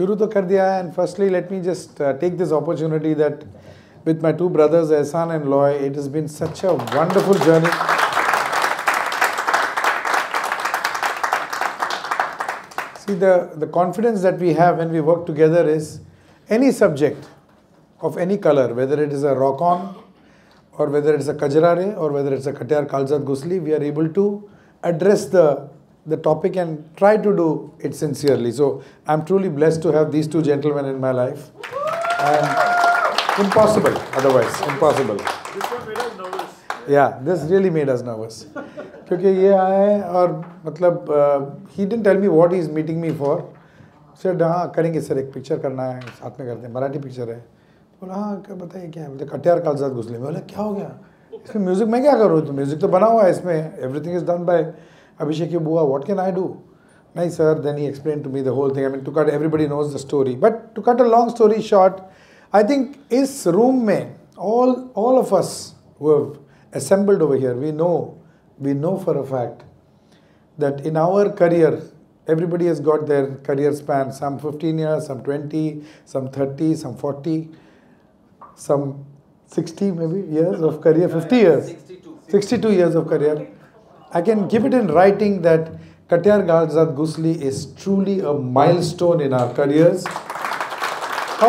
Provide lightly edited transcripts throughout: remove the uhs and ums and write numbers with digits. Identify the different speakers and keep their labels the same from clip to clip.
Speaker 1: शुरू तो कर दिया है. And firstly, let me just take this opportunity that with my two brothers, Ehsan and Loy, it has been such a wonderful journey. See, the confidence that we have when we work together is any subject of any color, whether it is a rock-on or whether it's a Kajrare or whether it's a Katiyar Kaligzad Ghusli, we are able to address the topic and try to do it sincerely. So I'm truly blessed to have these two gentlemen in my life. And impossible otherwise, impossible.
Speaker 2: This one made us nervous.
Speaker 1: Yeah, this really made us nervous. क्योंकि ये आए और मतलब he didn't tell me what he is meeting me for. Said हाँ करेंगे sir, एक picture करना है, साथ में करते हैं, मराठी पिक्चर है. बोला हाँ क्या बताइए क्या है. बोले कटियार कालजात घुसली. बोला क्या हो गया इसमें, म्यूजिक मैं क्या करूँ, तो म्यूजिक तो बना हुआ है इसमें, everything is done by Abhishek बुआ, व्हाट कैन आई डू. नहीं sir, then he explain to me the whole thing. I mean to cut, everybody knows the story, but to cut a long story short, I think इस room में all of us who have assembled over here, we know for a fact that in our career, everybody has got their career span, some 15 years, some 20, some 30, some 40, some 60 maybe years of career, 50 years, 62 years of career. I can give it in writing that Katiyar Kaligzad Ghusli is truly a milestone in our careers.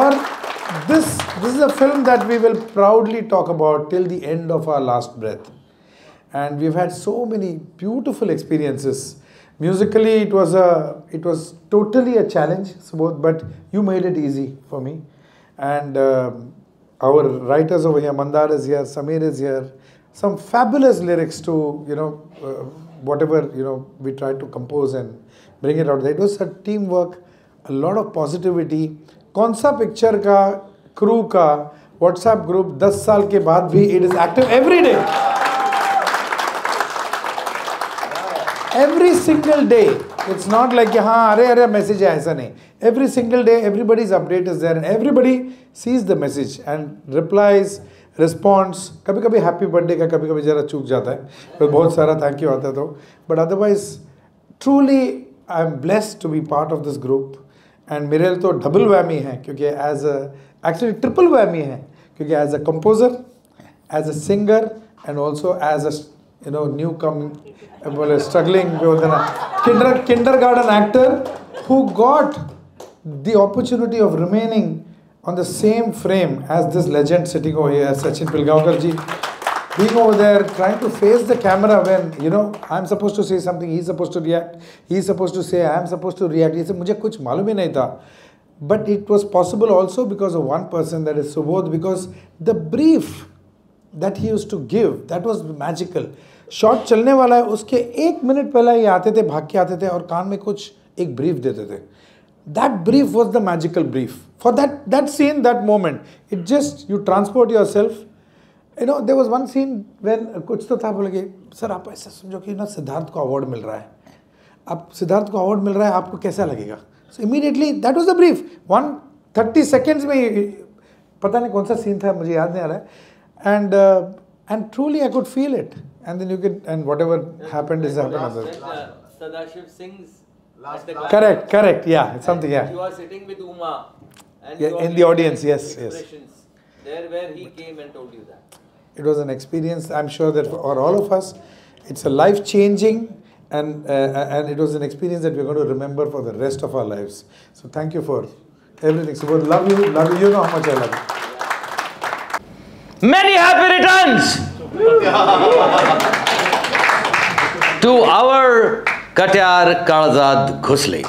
Speaker 1: Or this is a film that we will proudly talk about till the end of our last breath. And we've had so many beautiful experiences. Musically, it was totally a challenge, but you made it easy for me. And our writers over here, Mandar is here, Samir is here. Some fabulous lyrics to, whatever, we tried to compose and bring it out there. It was a teamwork, a lot of positivity. कौन सा picture का crew का WhatsApp group 10 साल के बाद भी it is active every day, every single day. It's not like हाँ अरे message है, ऐसा नहीं. Every single day everybody's update is there and everybody sees the message and replies, response. कभी कभी हैप्पी बर्थडे का कभी कभी ज़रा चूक जाता है, तो बहुत सारा थैंक यू आता है. तो but otherwise truly I am blessed to be part of this group. And मेरे लिए तो डबल वैमी है, क्योंकि एक्चुअली ट्रिपल वैमी है, क्योंकि as a composer, as a singer end also as a new कम बोले struggling kindergarten actor who got the opportunity of remaining on the same frame as this legend sitting over here, Sachin Pilgaonkar ji, being over there trying to face the camera when I'm supposed to say something, he's supposed to react, he's supposed to say, I'm supposed to react. He said मुझे कुछ मालूम ही नहीं था, but it was possible also because of one person, that is Subodh, because the brief that he used to give, that was magical. Shot चलने वाला है, उसके 1 minute पहले ये आते थे, भाग के आते थे और कान में कुछ एक ब्रीफ देते थे. That brief was the magical brief. For that scene, that moment, it just, you transport yourself. There was one scene when कुछ तो था, बोले कि सर आप ऐसा समझो कि ना सिद्धार्थ को अवार्ड मिल रहा है, अब सिद्धार्थ को अवार्ड मिल रहा है, आपको कैसा लगेगा. So immediately that was the brief. 30 seconds में, पता नहीं कौन सा सीन था, मुझे याद नहीं आ रहा है. And truly I could feel it. And then you could, and whatever happened is happened.
Speaker 3: Sadashiv sings.
Speaker 1: Correct, yeah, it's something, yeah.
Speaker 3: You are sitting with Uma. And
Speaker 1: yeah, in the audience, yes.
Speaker 3: There where he came and told you that.
Speaker 1: It was an experience, I'm sure that for all of us, it's a life-changing, and it was an experience that we're going to remember for the rest of our lives. So thank you for everything. So love you, you know how much I love you.
Speaker 4: Many happy returns to our Katiyar Kaligzad Ghusli.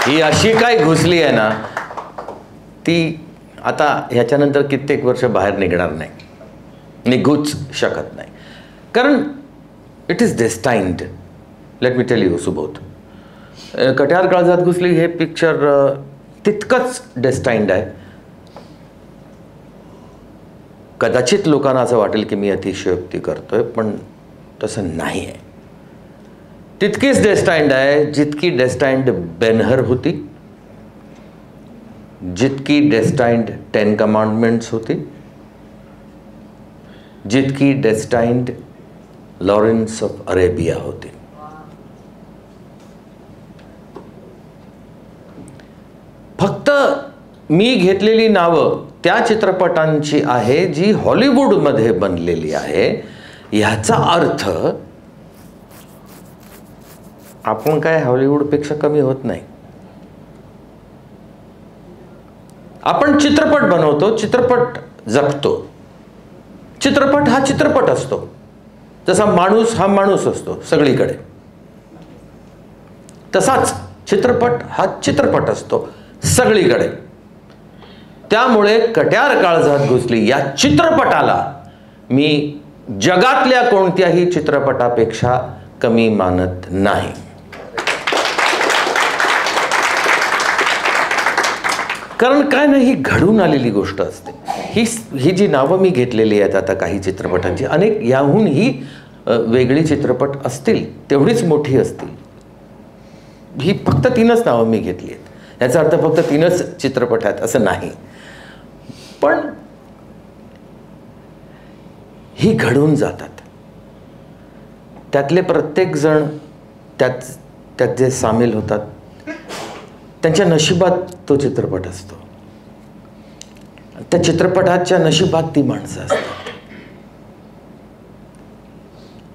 Speaker 4: ही अशी काय घुसली आहे ना, ती आता ह्याच्यानंतर कित्येक वर्ष बाहेर निघणार नाही, निघूच शकत नाही. कारण it is destined. Let me tell you Subodh, Katyar Kaljat Ghusli हे पिक्चर तितकंच डेस्टाइन्ड आहे. कदाचित लोकांना असं वाटेल की मी अतिशयोक्ती करतोय, पण तसं नाही आहे. तितकीच डेस्टाइन्ड आहे जितकी डेस्टाइन्ड बेनहर होती, जितकी डेस्टाइन्ड 10 कमांडमेंट्स होती, जितकी डेस्टाइन्ड लॉरेंस ऑफ अरेबिया होती. फक्त मी घेतलेली नावं त्या चित्रपटांची आहे जी हॉलिवूडमध्ये बनलेली आहे. ह्याचा अर्थ आपण काय हॉलिवूडपेक्षा कमी होत नाही. आपण चित्रपट बनवतो, चित्रपट जगतो. चित्रपट हा चित्रपट असतो, जसा माणूस हा माणूस असतो सगळीकडे, तसाच चित्रपट हा चित्रपट असतो सगळीकडे. त्यामुळे कट्यार काळजात घुसली या चित्रपटाला मी जगातल्या कोणत्याही चित्रपटापेक्षा कमी मानत नाही. कारण काय नाही, ही घडून आलेली गोष्ट असते. ही जी नावं मी घेतलेली आहेत आता काही चित्रपटांची, अनेक याहून ही वेगळी चित्रपट असतील, तेवढीच मोठी असतील. ही फक्त 3च नावं मी घेतली आहेत. याचा अर्थ फक्त 3च चित्रपट आहेत असं नाही, पण ही घडून जातात. त्यातले प्रत्येक जण त्यात जे सामील होतात त्यांच्या नशिबात तो चित्रपट असतो. त्या चित्रपटाच्या नशिबात ती माणसं असतात.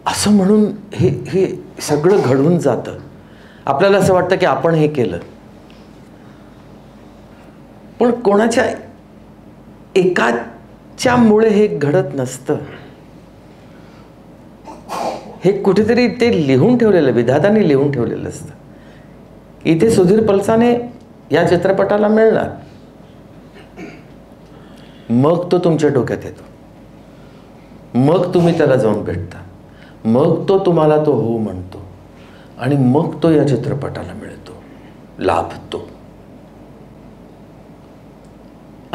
Speaker 4: असं म्हणून हे सगळं घडून जातं. आपल्याला असं वाटतं की आपण हे केलं, पण कोणाच्या एकाच्यामुळे हे घडत नसतं. हे कुठेतरी ते लिहून ठेवलेलं, विधाताने लिहून ठेवलेलं असतं. इथे सुधीर पलसाने या चित्रपटाला मिळणार, मग तो तुमच्या डोक्यात येतो, मग तुम्ही त्याला जाऊन भेटता, मग तो तुम्हाला तो हो म्हणतो, आणि मग तो या चित्रपटाला मिळतो, लाभतो.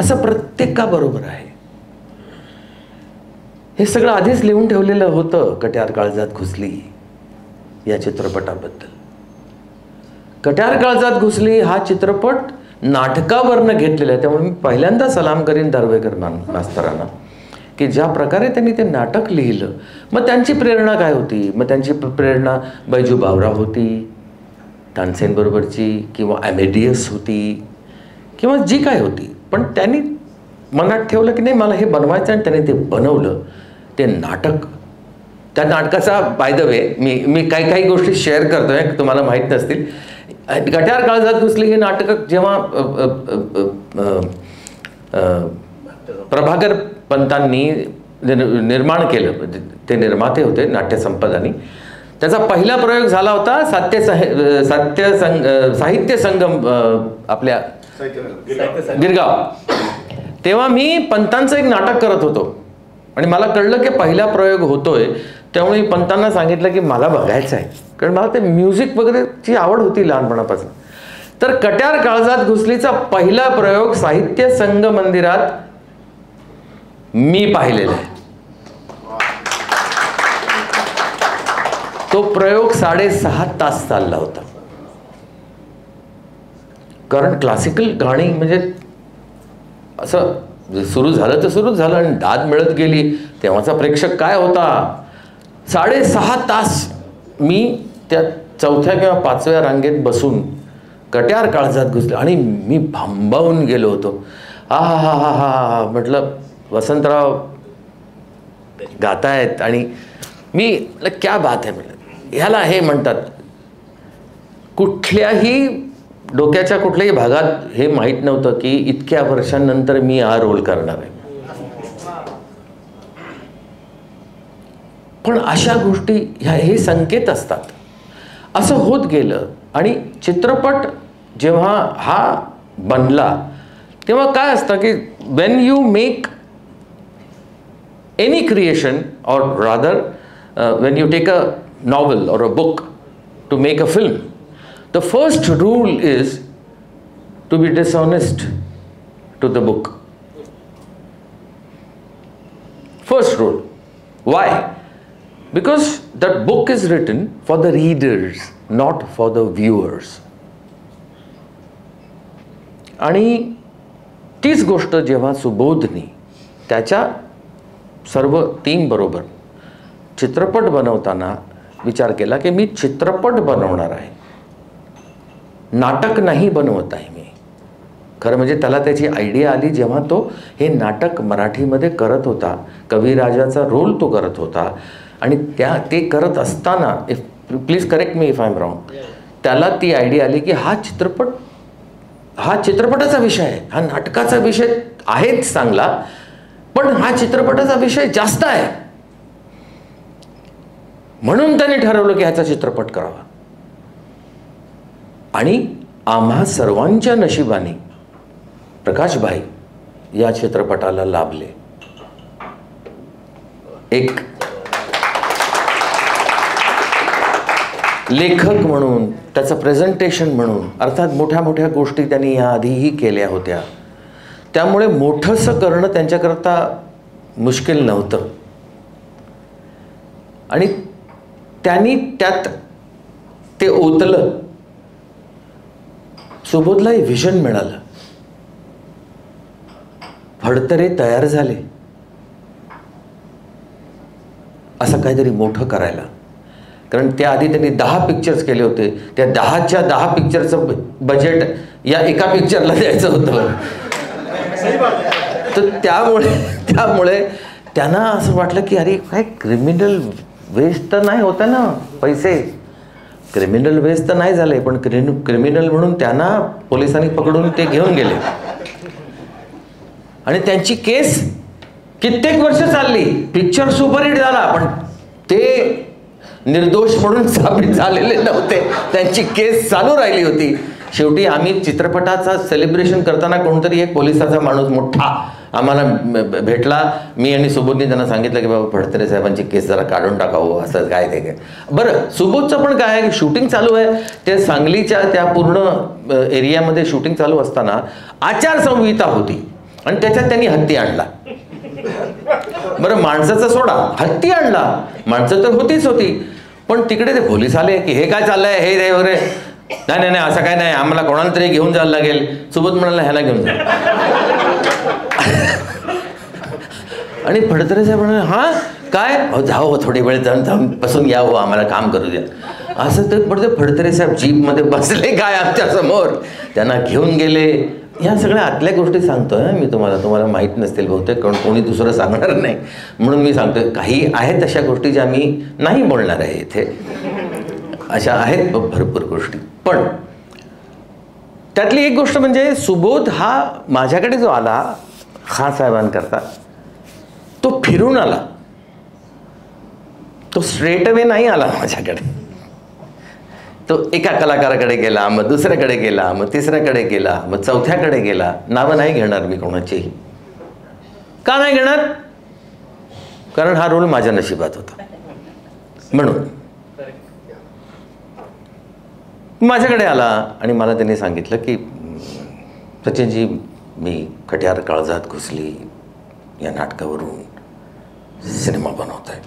Speaker 4: असं प्रत्येकाबरोबर आहे. हे सगळं आधीच लिहून ठेवलेलं होतं कट्यार काळजात घुसली या चित्रपटाबद्दल. कट्यार काळजात घुसली हा चित्रपट नाटकावरनं घेतलेला आहे. त्यामुळे मी पहिल्यांदा सलाम करीन दार्वेकर मास्तरांना की ज्या प्रकारे त्यांनी ते नाटक लिहिलं. मग त्यांची प्रेरणा काय होती? मग त्यांची प्रेरणा बैजू बावरा होती तानसेनबरोबरची, किंवा ॲमेडियस होती, किंवा जी काय होती. पण त्यांनी मनात ठेवलं की नाही मला हे बनवायचं, आणि त्यांनी ते बनवलं. ते नाटक, त्या नाटकाचा बाय द वे मी काही गोष्टी शेअर करतोय तुम्हाला माहीत नसतील. कट्यार काळजात घुसली हे नाटक जेव्हा प्रभाकर पंतांनी निर्माण केलं, ते निर्माते होते नाट्यसंपदानी, त्याचा पहिला प्रयोग झाला होता साहित्य संगम आपल्या गिरगाव. तेव्हा मी पंतांचं एक नाटक करत होतो आणि मला कळलं की पहिला प्रयोग होतोय. त्यामुळे मी पंतांना सांगितलं की मला बघायचं आहे, कारण मला ते म्युझिक वगैरेची आवड होती लहानपणापासून. तर कट्यार काळजात घुसलीचा पहिला प्रयोग साहित्य संघ मंदिरात मी पाहिलेला आहे. तो प्रयोग 6.5 तास चालला होता. कारण क्लासिकल गाणी म्हणजे असं सुरू झालं तर सुरू झालं आणि दाद मिळत गेली. तेव्हाचा प्रेक्षक काय होता. 6.5 तास मी त्या 4थ्या किंवा 5व्या रांगेत बसून कट्यार काळजात घुसले आणि मी भांबावून गेलो होतो. हा हा हा हा हा म्हटलं वसंतराव गातायत आणि मी क्या बात आहे म्हटलं. ह्याला हे म्हणतात. कुठल्याही डोक्याच्या कुठल्याही भागात हे माहीत नव्हतं की इतक्या वर्षांनंतर मी हा रोल करणार आहे. पण अशा गोष्टी हे संकेत असतात. असं होत गेलं आणि चित्रपट जेव्हा हा बनला तेव्हा काय असतं की when you make any creation or rather when you take a novel or a book to make a film, the first rule is to be dishonest to the book. First rule. Why? Because that book is written for the readers, not for the viewers. आणि तीच गोष्ट जेव्हा सुबोधनी त्याच्या सर्व team बरोबर चित्रपट बनवताना विचार केला की मी चित्रपट बनवणार आहे, नाटक नाही बनवत आहे मी. खरं म्हणजे त्याला त्याची आयडिया आली जेव्हा तो हे नाटक मराठीमध्ये करत होता, कविराजाचा रोल तो करत होता. आणि ते करत असताना, please correct me if I am wrong, त्याला ती आयडिया आली की हा चित्रपटाचा विषय आहे, हा नाटकाचा विषय आहेच चांगला, पण हा चित्रपटाचा विषय जास्त आहे. म्हणून त्याने ठरवलं की ह्याचा चित्रपट करावा. आणि आम्हा सर्वांच्या नशिबाने प्रकाशभाई या चित्रपटाला लाभले. एक लेखक म्हणून, त्याचं प्रेझेंटेशन म्हणून, अर्थात मोठ्या मोठ्या गोष्टी त्यांनी ह्या आधीही केल्या होत्या, त्यामुळे मोठंसं करणं त्यांच्याकरता मुश्किल नव्हतं. आणि त्यांनी त्यात ते ओतलं. सुबोधलाही व्हिजन मिळालं, फडतरे तयार झाले असं काहीतरी मोठं करायला. कारण त्याआधी त्यांनी 10 पिक्चर्स केले होते. त्या 10च्या 10 पिक्चरचं बजेट या एका पिक्चरला द्यायचं होतं. तर त्यामुळे त्यांना असं वाटलं की अरे काय क्रिमिनल वेस्ट तर नाही होतं ना, पैसे क्रिमिनल वेस्ट तर नाही झाले, पण क्रिमिनल म्हणून त्यांना पोलिसांनी पकडून ते घेऊन गेले. आणि त्यांची केस कित्येक वर्ष चालली. पिक्चर सुपरहिट झाला, पण ते निर्दोष म्हणून साबित झालेले नव्हते. त्यांची केस चालू राहिली होती. शेवटी आम्ही चित्रपटाचा सेलिब्रेशन करताना कोणतरी एक पोलिसाचा माणूस मोठा आम्हाला भेटला. मी आणि सुबोधने त्यांना सांगितलं की बाबा फडतरे साहेबांची केस जरा काढून टाकावं, असं काय ते काय. बरं, सुबोधचं पण काय आहे, शूटिंग चालू आहे. ते सांगलीच्या त्या पूर्ण एरियामध्ये शूटिंग चालू असताना आचारसंहिता होती आणि त्याच्यात त्यांनी हत्ती आणला. बरं, माणसाचा सोडा, हत्ती आणला. माणसं तर होतीच होती, पण तिकडे ते पोलीस आले की हे काय चाललंय, हे वगैरे. नाही नाही असं काय नाही, आम्हाला कोणाला तरी घेऊन जायला लागेल. सुबोध म्हणाला ह्याला घेऊन जा. आणि फडतरे साहेब म्हणाले हां काय, जाओ थोडी वेळ जाऊन बसून यावं, आम्हाला काम करू द्या. असं तर पडते. फडतरे साहेब जीपमध्ये बसले काय आमच्या समोर, त्यांना घेऊन गेले. ह्या सगळ्या आतल्या गोष्टी सांगतोय मी तुम्हाला माहीत नसतील बहुतेक, कारण कोणी दुसरं सांगणार नाही म्हणून मी सांगतोय. काही आहेत अशा गोष्टी ज्या मी नाही बोलणार आहे इथे, अशा आहेत भरपूर गोष्टी. पण त्यातली एक गोष्ट म्हणजे सुबोध हा माझ्याकडे जो आला खान साहेबांकरता, तो फिरून आला. तो स्ट्रेट अवे नाही आला माझ्याकडे. तो एका कलाकाराकडे गेला, मग दुसऱ्याकडे गेला, मग तिसऱ्याकडे गेला, मग चौथ्याकडे गेला. नावं नाही घेणार मी कोणाचीही. का नाही घेणार? कारण हा रोल माझ्या नशिबात होता म्हणून. माझ्याकडे आला आणि मला त्यांनी सांगितलं की सचिनजी, मी कट्यार काळजात घुसली या नाटकावरून सिनेमा बनवत आहे.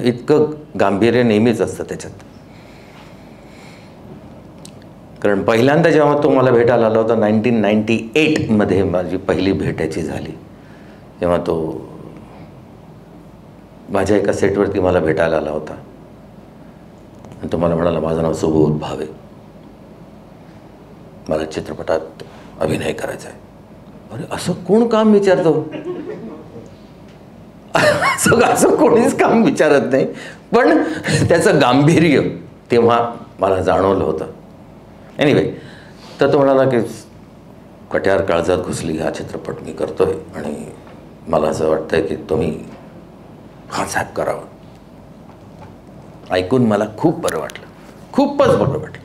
Speaker 4: इतकं गांभीर्य नेहमीच असतं त्याच्यात. कारण पहिल्यांदा जेव्हा तो मला भेटायला आला होता 1998 माझी पहिली भेटायची झाली, तेव्हा तो माझ्या एका सेटवरती मला भेटायला आला होता आणि तो मला म्हणाला माझं नाव सुबोध भावे, मला चित्रपटात अभिनय करायचा आहे. अरे असं कोण काम विचारतो? असं कोणीच काम विचारत नाही, पण त्याचं गांभीर्य तेव्हा मला जाणवलं होतं. एनिवे, तर तो म्हणाला की कट्यार काळजात घुसली हा चित्रपट मी करतोय आणि मला असं वाटतंय की तुम्ही हा साहेब करावा. ऐकून मला खूप बरं वाटलं, खूपच बरं वाटलं.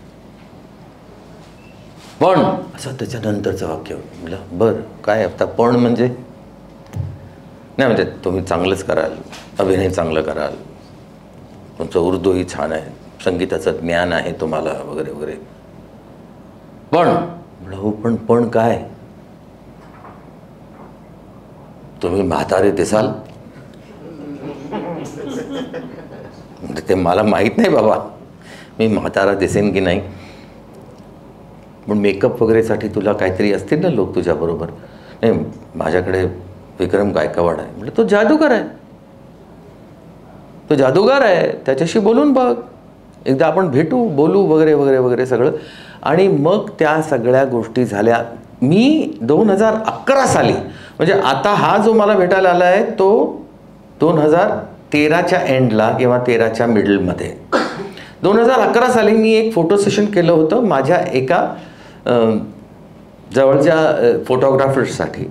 Speaker 4: पण असं त्याच्यानंतरचं वाक्य म्हटलं बरं काय आता पण म्हणजे नाही, म्हणजे तुम्ही चांगलंच कराल, अभिनय चांगलं कराल, तुमचं उर्दूही छान आहे, संगीताचं ज्ञान आहे तुम्हाला वगैरे वगैरे. पण म्हटलं हो पण काय, तुम्ही म्हातारे दिसाल. म्हणजे ते मला माहीत नाही बाबा मी म्हातारा दिसेन की नाही, पण मेकअप वगैरेसाठी तुला काहीतरी असतील ना लोक तुझ्याबरोबर. नाही, माझ्याकडे विक्रम गायकवाड आहे. म्हणजे तो जादूगार आहे, तो जादूगार आहे, त्याच्याशी बोलून बघ, एकदा आपण भेटू, बोलू वगैरे वगैरे वगैरे सगळं. आणि मग त्या सगळ्या गोष्टी झाल्या. मी 2011 साली, म्हणजे आता हा जो मला भेटायला आला आहे तो 2013च्या एंडला किंवा 13च्या मिडलमध्ये. 2011 साली मी एक फोटो सेशन केलं होतं माझ्या एका जवळच्या फोटोग्राफर्ससाठी.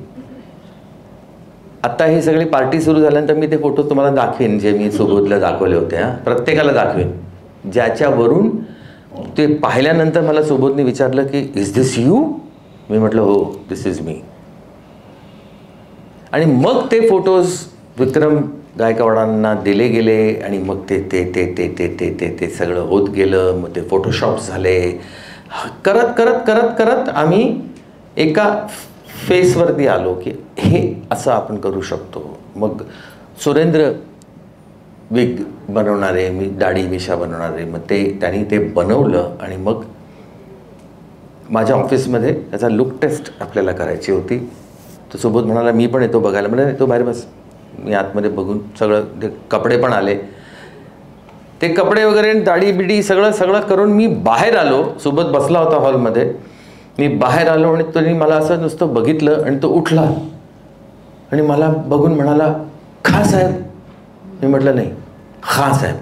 Speaker 4: आत्ता ही सगळी पार्टी सुरू झाल्यानंतर मी ते फोटो तुम्हाला दाखवेन जे मी सुबोधला दाखवले होते. प्रत्येकाला दाखवेन, ज्याच्यावरून ते पाहिल्यानंतर मला सुबोधने विचारलं की इज दिस यू. मी म्हटलं हो, दिस इज मी. आणि मग ते फोटोज विक्रम गायकवाडांना दिले गेले आणि मग ते ते ते ते ते ते ते ते सगळं होत गेलं. मग ते फोटोशॉप्स झाले. करत करत करत करत आम्ही एका फेसवरती आलो की हे असं आपण करू शकतो. मग सुरेंद्र विग बनवणारे, मी दाढी मिशा बनवणारे, मग त्यांनी ते बनवलं. आणि मग माझ्या ऑफिसमध्ये त्याचा लुक टेस्ट आपल्याला करायची होती. तो सुबोध म्हणाला मी पण येतो बघायला. म्हणजे तो बाहेर बस. मी आतमध्ये बघून सगळं ते कपडे पण आले, ते कपडे वगैरे दाढी बिडी सगळं सगळं करून मी बाहेर आलो. सुबोध बसला होता हॉलमध्ये. मी बाहेर आलो आणि त्यांनी मला असं नुसतं बघितलं आणि तो उठला आणि मला बघून म्हणाला खां साहेब. मी म्हटलं नाही, खां साहेब.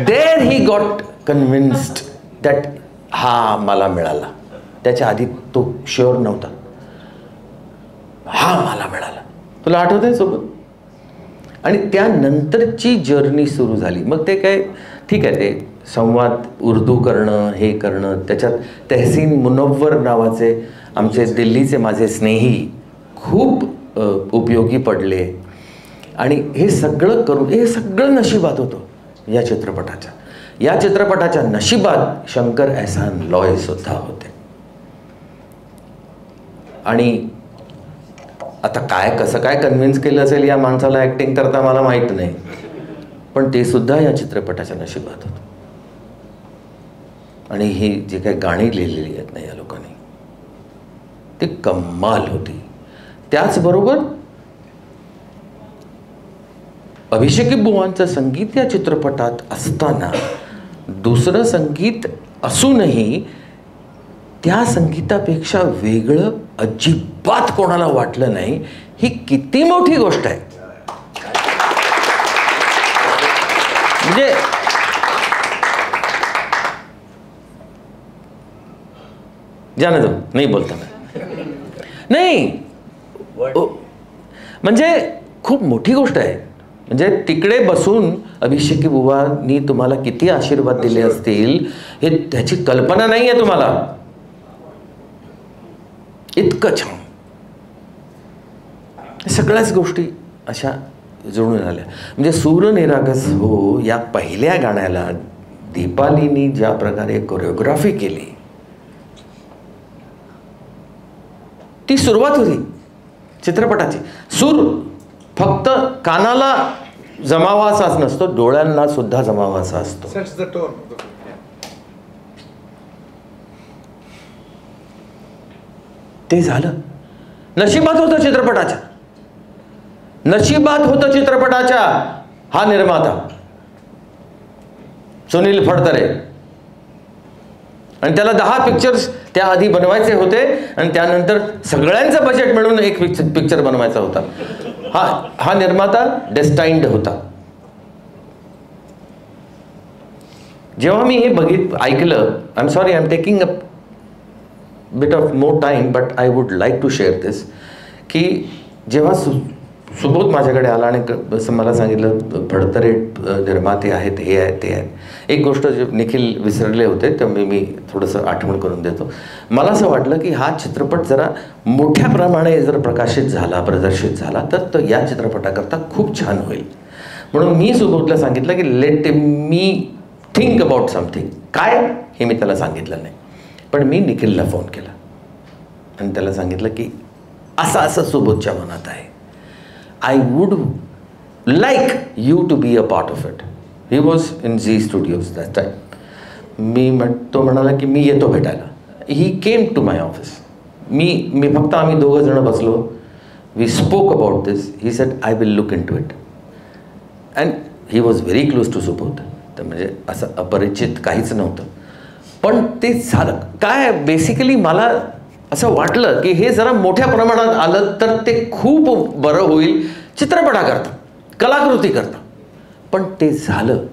Speaker 4: देर ही गॉट कन्व्हिन्स्ड दॅट हा मला मिळाला. त्याच्या आधी तो शुअर नव्हता. हा मला मिळाला. तुला आठवतंय सोबत. आणि त्यानंतरची जर्नी सुरू झाली. मग ते काय ठीक आहे, ते संवाद उर्दू करणं, हे करणं. त्याच्यात तहसीन मुनव्वर नावाचे आमचे दिल्लीचे माझे स्नेही खूप उपयोगी पडले. आणि हे सगळं करून हे सगळं नशिबात होतं या चित्रपटाच्या. या चित्रपटाच्या नशिबात शंकर एहसान लॉय सुद्धा होते. आणि आता काय कसं काय कन्व्हिन्स केलं असेल या माणसाला ॲक्टिंग करता मला माहीत नाही, पण ते सुद्धा या चित्रपटाच्या नशिबात होतं. आणि ही जी काही गाणी लिहिलेली आहेत ना या लोकांनी, ती कमाल होती. त्याचबरोबर अभिषेकी बुवांचं संगीत या चित्रपटात असताना दुसरं संगीत असूनही त्या संगीतापेक्षा वेगळं अजिबात कोणाला वाटलं नाही. ही किती मोठी गोष्ट आहे. म्हणजे जाणं जाऊ नाही बोलता नाही, म्हणजे खूप मोठी गोष्ट आहे. म्हणजे तिकडे बसून अभिषेकी बुवांनी तुम्हाला किती आशीर्वाद दिले असतील हे त्याची कल्पना नाही आहे तुम्हाला. इतकं छान सगळ्याच गोष्टी अशा जुळून आल्या. म्हणजे सूर निरागस हो या पहिल्या गाण्याला दीपालीनी ज्या प्रकारे कोरिओग्राफी केली ती सुरुवात होती चित्रपटाची. सूर फक्त कानाला जमावा असाच नसतो, डोळ्यांना सुद्धा जमावा असा असतो. ते झालं. नशिबात होतं चित्रपटाच्या, नशिबात होतं चित्रपटाच्या. हा निर्माता सुनील फडतरे, आणि त्याला 10 पिक्चर्स त्याआधी बनवायचे होते आणि त्यानंतर सगळ्यांचं बजेट मिळून एक पिक्चर बनवायचा होता. हा निर्माता डेस्टाइन्ड होता. जेव्हा मी हे ऐकलं, I am sorry, I am taking a bit of more time but I would like to share this, की जेव्हा सुबोध माझ्याकडे आला आणि मला सांगितलं फडतरे निर्माते आहेत, हे आहेत, ते आहेत. एक गोष्ट निखिल विसरले होते तर मी थोडंसं आठवण करून देतो. मला असं वाटलं की हा चित्रपट जरा मोठ्या प्रमाणे जर प्रकाशित झाला, प्रदर्शित झाला तर तो या चित्रपटाकरता खूप छान होईल. म्हणून मी सुबोधला सांगितलं की let me think about something. काय हे मी त्याला सांगितलं नाही, पण मी निखिलला फोन केला आणि त्याला सांगितलं की असं असं सुबोधच्या मनात आहे. I would like you to be a part of it. He was in Z Studios that time. तो म्हणाला की मी येतो भेटायला. He came to my office. मी फक्त आम्ही दोघं जण बसलो. We spoke about this. He said, I will look into it. And he was very close to Subodh. तर म्हणजे असं अपरिचित काहीच नव्हतं. पण ते झालं काय, बेसिकली मला असं वाटलं की हे जरा मोठ्या प्रमाणात आलं तर ते खूप बरं होईल चित्रपटाकरता, कलाकृतीकरता. पण ते झालं.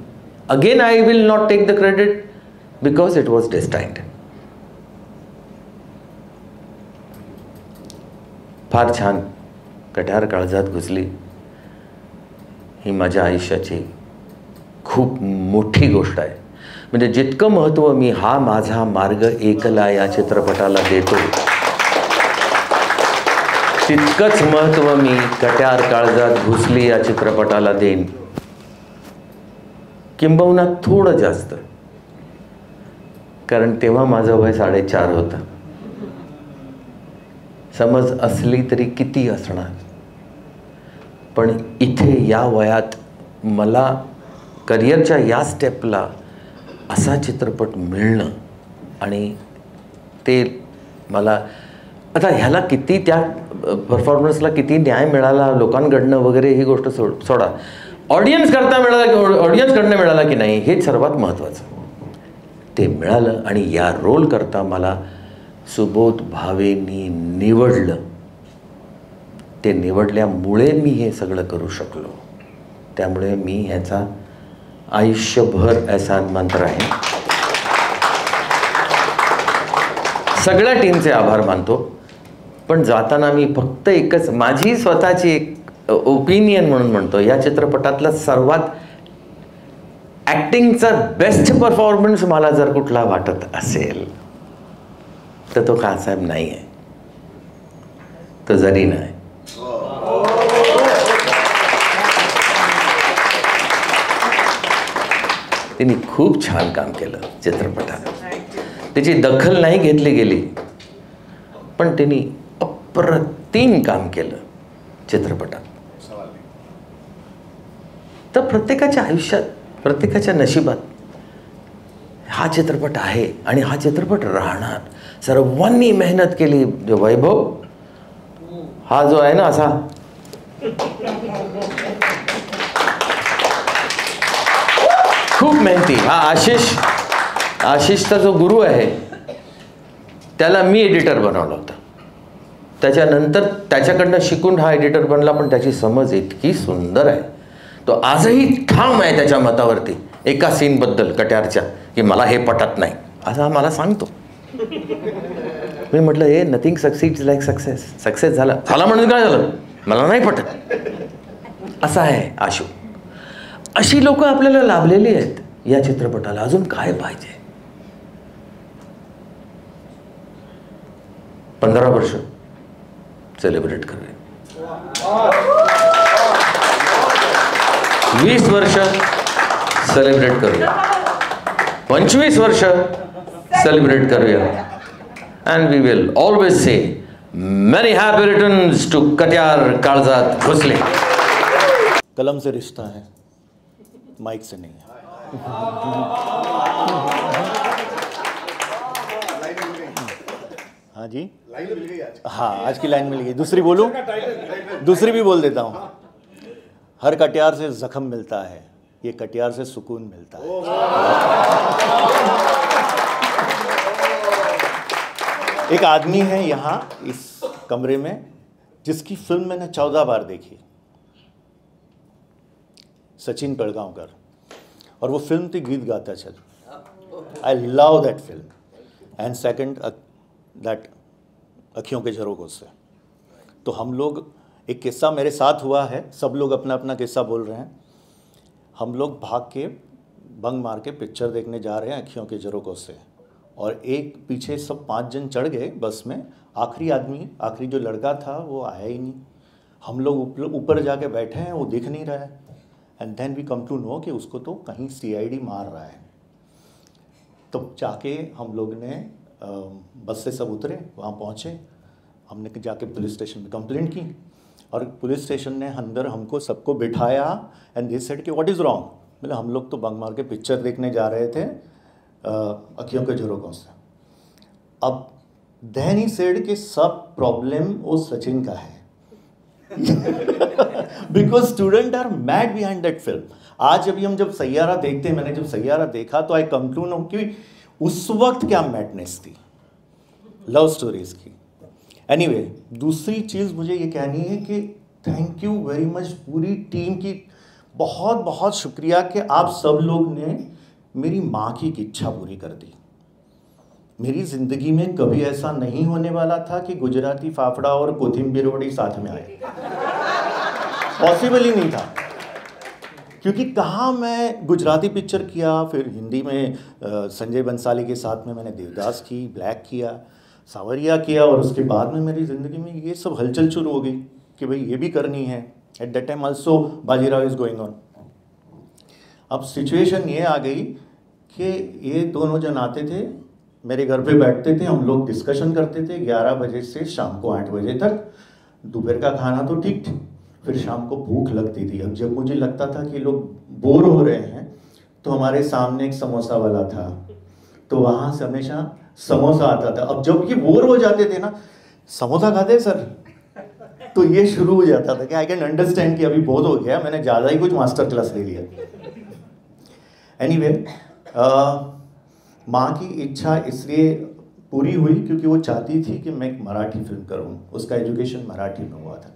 Speaker 4: Again I will not take the credit because it was destined. फार छान. कट्यार काळजात घुसली ही माझ्या आयुष्याची खूप मोठी गोष्ट आहे. म्हणजे जितकं महत्त्व मी हा माझा मार्ग एकला या चित्रपटाला देतो, तितकंच महत्त्व मी कट्यार काळजात घुसली या चित्रपटाला देईन, किंबहुना थोडं जास्त. कारण तेव्हा माझं वय 4.5 होतं. समज असली तरी किती असणार, पण इथे या वयात मला करिअरच्या या स्टेपला असा चित्रपट मिळणं आणि ते मला आता ह्याला किती त्या परफॉर्मन्सला किती न्याय मिळाला लोकांकडनं वगैरे ही गोष्ट सोडा, ऑडियन्स करता मिळाला की ऑडियन्सकडनं मिळाला की नाही हे सर्वात महत्त्वाचं. ते मिळालं आणि या रोल करता मला सुबोध भावेंनी निवडलं. ते निवडल्यामुळे मी हे सगळं करू शकलो. त्यामुळे मी ह्याचा आयुष्यभर एहसान मंत्र आहे. सगळ्या टीमचे आभार मानतो. पण जाताना मी फक्त एकच माझी स्वतःची एक ओपिनियन म्हणून म्हणतो, या चित्रपटातला सर्वात ॲक्टिंगचा बेस्ट परफॉर्मन्स मला जर कुठला वाटत असेल तर तो खानसाहेब नाही आहे, तो जरीन आहे. तिने खूप छान काम केलं चित्रपटात. त्याची दखल नाही घेतली गेली, पण तिने अप्रतिम काम केलं चित्रपटात. तर प्रत्येकाच्या आयुष्यात, प्रत्येकाच्या नशिबात हा चित्रपट आहे आणि हा चित्रपट राहणार. सर्वांनी मेहनत केली. जो वैभव हा जो आहे ना असा, खूप मेहनती. हा आशिषचा जो गुरु आहे त्याला मी एडिटर बनवलं होतं. त्याच्यानंतर त्याच्याकडनं शिकून हा एडिटर बनला. पण त्याची समज इतकी सुंदर आहे, तो आजही ठाम आहे त्याच्या मतावरती एका सीनबद्दल कट्यारच्या, की मला हे पटत नाही असं हा मला सांगतो. मी म्हटलं हे nothing succeeds like success. Success झाला म्हणून काय झालं, मला नाही पटत असं आहे आशू. अशी लोक आपल्याला लाभलेली आहेत या चित्रपटाला. अजून काय पाहिजे. 15 वर्ष सेलिब्रेट करूया, 20 वर्ष सेलिब्रेट करूया, 25 वर्ष सेलिब्रेट करूया. And we will always say many happy returns to Katyar Kaljat Ghusle.
Speaker 2: कलम से रिश्ता है, माइक से नहीं है. हाँ जी, लाइन मिल गई आज. हाँ, आज की लाइन मिल गई. दूसरी बोलूं? दूसरी भी बोल देता हूँ. हर कट्यार से जख्म मिलता है, ये कट्यार से सुकून मिलता है. एक आदमी है यहाँ इस कमरे में जिसकी फिल्म मैंने 14 बार देखी, सचिन पिलगांवकर, और वो फिल्म थी गीत गाता चल. I love that film. End second that अखियों के झरोकों से. तो हम लोग, एक किस्सा मेरे साथ हुआ है, सब लोग अपना अपना किस्सा बोल रहे हैं. हम लोग भाग के बंग मार के पिक्चर देखने जा रहे हैं अखियों के झरोकों से, और एक पीछे सब 5 जन चढ़ गए बस में. आखिरी जो लड़का था वो आया ही नहीं. हम लोग ऊपर जाके बैठे हैं, वो दिख नहीं रहा है. And then we come to know कि उसको तो कहीं CID मार रहा है. तो जाके हम लोग ने बस से सब उतरे, वहाँ पहुँचे. हमने जाके पुलिस स्टेशन में कंप्लेंट की, और पुलिस स्टेशन ने अंदर हमको सबको बिठाया. एंड दे सेड कि व्हाट इज़ रॉन्ग. मतलब हम लोग तो बंग मार के पिक्चर देखने जा रहे थे अखियों के झरोकों से. अब देन ही सेड कि सब प्रॉब्लम वो सचिन का है. बिकॉज स्टूडेंट आर मैड बिहाइंड दैट फिल्म. आज अभी हम जब सैयारा देखते हैं, मैंने जब सैयारा देखा तो आई कम टू नो कि उस वक्त क्या मैडनेस थी लव स्टोरीज की। एनीवे, दूसरी चीज़ मुझे ये कहनी है कि thank you very much Puri team की, बहुत बहुत शुक्रिया कि आप सब लोग ने मेरी माँ की इच्छा पूरी कर दी। मेरी ज़िंदगी में कभी ऐसा नहीं होने वाला था कि गुजराती फाफड़ा और कोथिंबीर वड़ी साथ में आए, पॉसिबल ही नहीं था। क्योंकि कहाँ मैं गुजराती पिक्चर किया, फिर हिंदी में संजय बंसाली के साथ में मैंने देवदास की, ब्लैक किया, सावरिया किया, और उसके बाद में मेरी ज़िंदगी में ये सब हलचल शुरू हो गई कि भाई ये भी करनी है। At that time also Bajirao is going on. अब सिचुएशन ये आ गई कि ये दोनों जन आते थे, मेरे घर पे बैठते थे, हम लोग डिस्कशन करते थे 11 बजे से शाम को 8 बजे तक। दोपहर का खाना तो ठीक ठीक, फिर शाम को भूख लगती थी। अब जब मुझे लगता था कि लोग बोर हो रहे हैं तो हमारे सामने एक समोसा वाला था, तो वहाँ से हमेशा समोसा आता था। अब जब ये बोर हो जाते थे ना, समोसा खाते सर, तो ये शुरू हो जाता था कि आई कैन अंडरस्टैंड कि अभी बहुत हो गया, मैंने ज़्यादा ही कुछ मास्टर क्लास ले लिया। एनीवे, माँ की इच्छा इसलिए पूरी हुई क्योंकि वो चाहती थी कि मैं एक मराठी फिल्म करूँ। उसका एजुकेशन मराठी में हुआ था,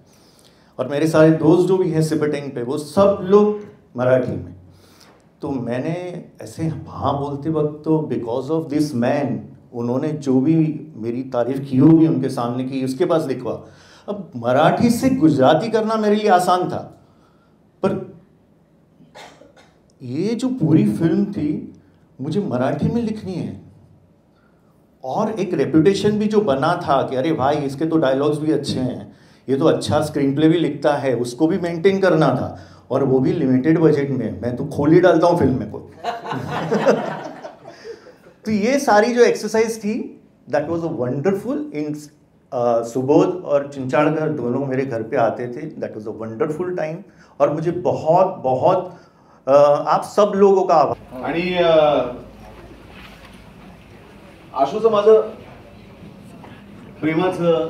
Speaker 2: और मेरे सारे दोस्त जो भी हैं सिपटिंग पे, वो सब लोग मराठी में। तो मैंने ऐसे हाँ बोलते वक्त तो बिकॉज ऑफ दिस मैन, उन्होंने जो भी मेरी तारीफ की होगी उनके सामने की, उसके पास लिखवा। अब मराठी से गुजराती करना मेरे लिए आसान था, पर ये जो पूरी फिल्म थी मुझे मराठी में लिखनी है। और एक रेपुटेशन भी जो बना था कि अरे भाई इसके तो डायलॉग्स भी अच्छे हैं, ये तो अच्छा स्क्रीन प्ले भी लिखता है, उसको भी मेंटेन करना था, और वो भी लिमिटेड बजट में। मैं तो खोल ही डालता हूँ फिल्म में को। तो ये सारी जो एक्सरसाइज थी, that was a wonderful. In Subodh और चिंचाड़कर दोनों मेरे घर पे आते थे, that was a wonderful time. और मुझे बहुत बहुत आप सब लोगों का आभार।
Speaker 5: आणि आशूचं माझं प्रेमाचं,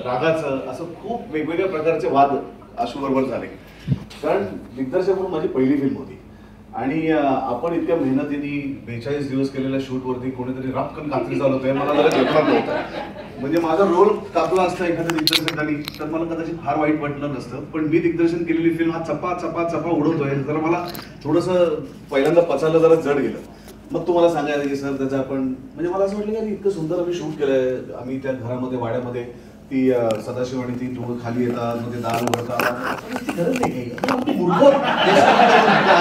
Speaker 5: रागाचं असं खूप वेगवेगळ्या प्रकारचे वाद आशूबरोबर झाले, कारण दिग्दर्शक म्हणून माझी पहिली फिल्म होती आणि आपण इतक्या मेहनतीने 42 दिवस केलेल्या शूटवरती कोणीतरी रपकन कात्री चालवतोय, मला जरा घेतलं नव्हतं. म्हणजे माझा रोल कापला असता एखाद्या दिग्दर्शकांनी तर मला कदाचित फार वाईट वाटलं नसतं, पण मी दिग्दर्शन केलेली फिल्म हा चपा चपा चपा उडवतोय, तर मला थोडंसं पहिल्यांदा पचायला जरा जड गेलं. मग तुम्हाला सांगायला की सर त्याचं आपण, म्हणजे मला असं वाटलं की इतकं सुंदर आम्ही शूट केलंय. आम्ही त्या घरामध्ये वाड्यामध्ये ती सदाशिव आणि ती दोघं खाली येतात, मग ते दार उघडतात, गरज नाही